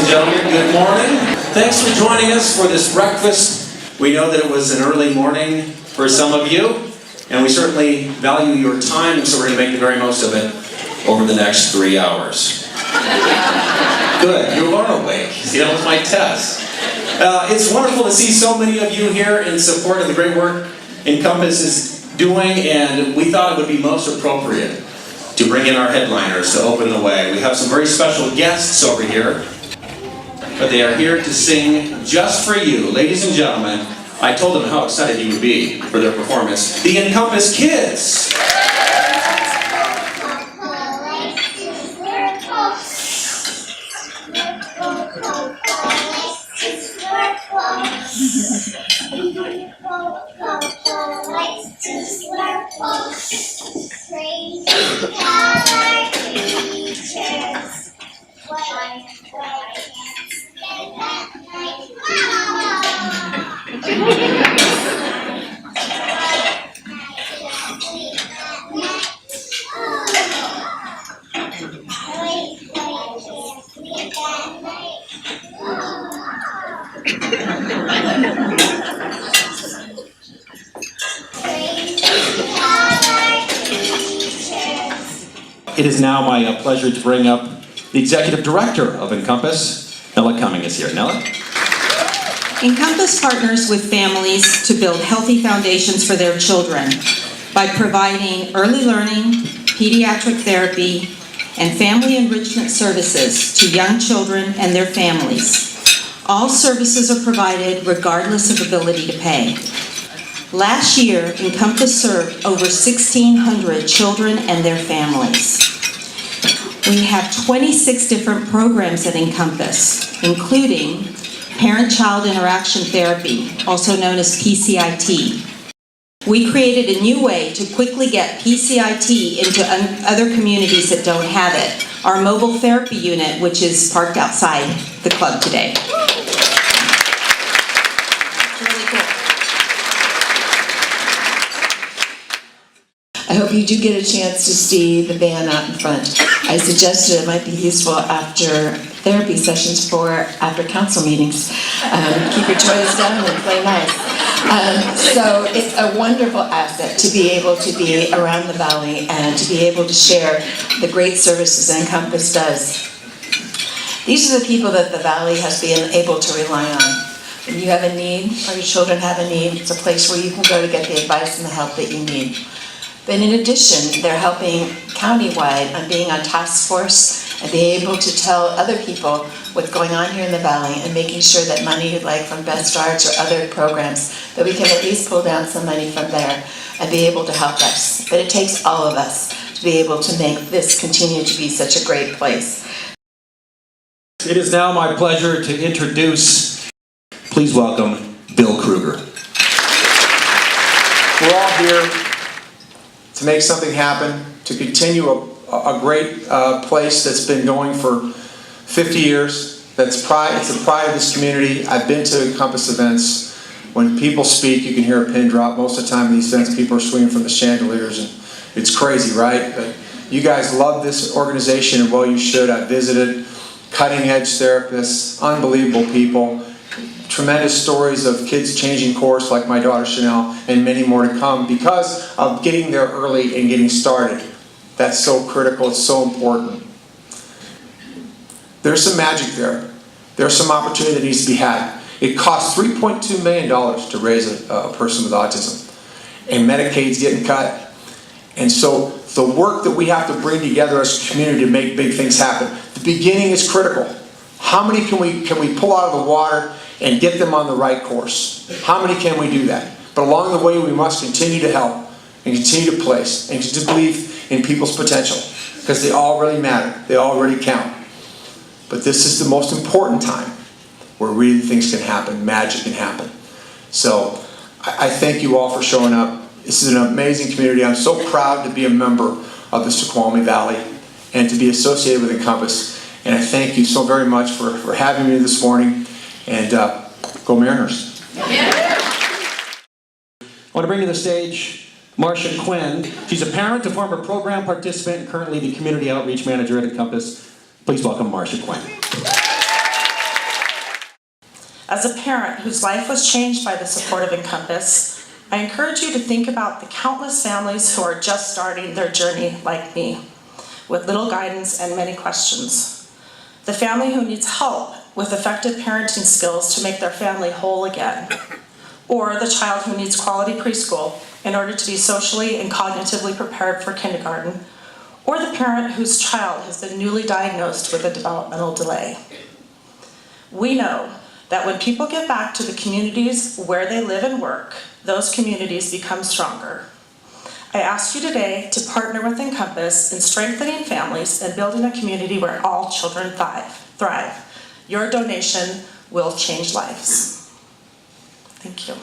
gentlemen, good morning. Thanks for joining us for this breakfast. We know that it was an early morning for some of you, and we certainly value your time, so we're going to make the very most of it over the next 3 hours. Good, you are awake. See, that was my test. It's wonderful to see so many of you here in support of the great work Encompass is doing, and we thought it would be most appropriate to bring in our headliners to open the way. We have some very special guests over here, but they are here to sing just for you. Ladies and gentlemen, I told them how excited you would be for their performance. The Encompass Kids! It is now my pleasure to bring up the Executive Director of Encompass, Nella Cumming is here. Nella? Encompass partners with families to build healthy foundations for their children by providing early learning, pediatric therapy, and family enrichment services to young children and their families. All services are provided regardless of ability to pay. Last year, Encompass served over 1,600 children and their families. We have 26 different programs at Encompass, including Parent-Child Interaction Therapy, also known as PCIT. We created a new way to quickly get PCIT into other communities that don't have it. Our mobile therapy unit, which is parked outside the club today. I hope you do get a chance to see the band out in front. I suggested it might be useful after therapy sessions for after council meetings. Keep your toys down and play nice. So it's a wonderful asset to be able to be around the valley and to be able to share the great services Encompass does. These are the people that the valley has been able to rely on. When you have a need or your children have a need, it's a place where you can go to get the advice and the help that you need. But in addition, they're helping countywide on being on task force and being able to tell other people what's going on here in the valley and making sure that money like from Best Starts or other programs, that we can at least pull down some money from there and be able to help us. But it takes all of us to be able to make this continue to be such a great place. It is now my pleasure to introduce, please welcome, Bill Kruger. We're all here to make something happen, to continue a great place that's been going for 50 years. It's the pride of this community. I've been to Encompass events. When people speak, you can hear a pin drop. Most of the time in these events, people are swinging from the chandeliers, and it's crazy, right? But you guys love this organization, and well, you should. I visited, cutting-edge therapists, unbelievable people, tremendous stories of kids changing course like my daughter Chanel, and many more to come because of getting there early and getting started. That's so critical, it's so important. There's some magic there. There's some opportunity that needs to be had. It costs $3.2 million to raise a person with autism, and Medicaid's getting cut. And so the work that we have to bring together as a community to make big things happen, the beginning is critical. How many can we pull out of the water and get them on the right course? How many can we do that? But along the way, we must continue to help and continue to place and to believe in people's potential, because they all really matter. They all really count. But this is the most important time where really things can happen, magic can happen. So I thank you all for showing up. This is an amazing community. I'm so proud to be a member of the Snoqualmie Valley and to be associated with Encompass. And I thank you so very much for having me this morning. And go Mariners. I want to bring to the stage Marcia Quinn. She's a parent, a former program participant, and currently the Community Outreach Manager at Encompass. Please welcome Marcia Quinn. As a parent whose life was changed by the support of Encompass, I encourage you to think about the countless families who are just starting their journey like me, with little guidance and many questions. The family who needs help with effective parenting skills to make their family whole again, or the child who needs quality preschool in order to be socially and cognitively prepared for kindergarten, or the parent whose child has been newly diagnosed with a developmental delay. We know that when people get back to the communities where they live and work, those communities become stronger. I ask you today to partner with Encompass in strengthening families and building a community where all children thrive. Your donation will change lives. Thank you.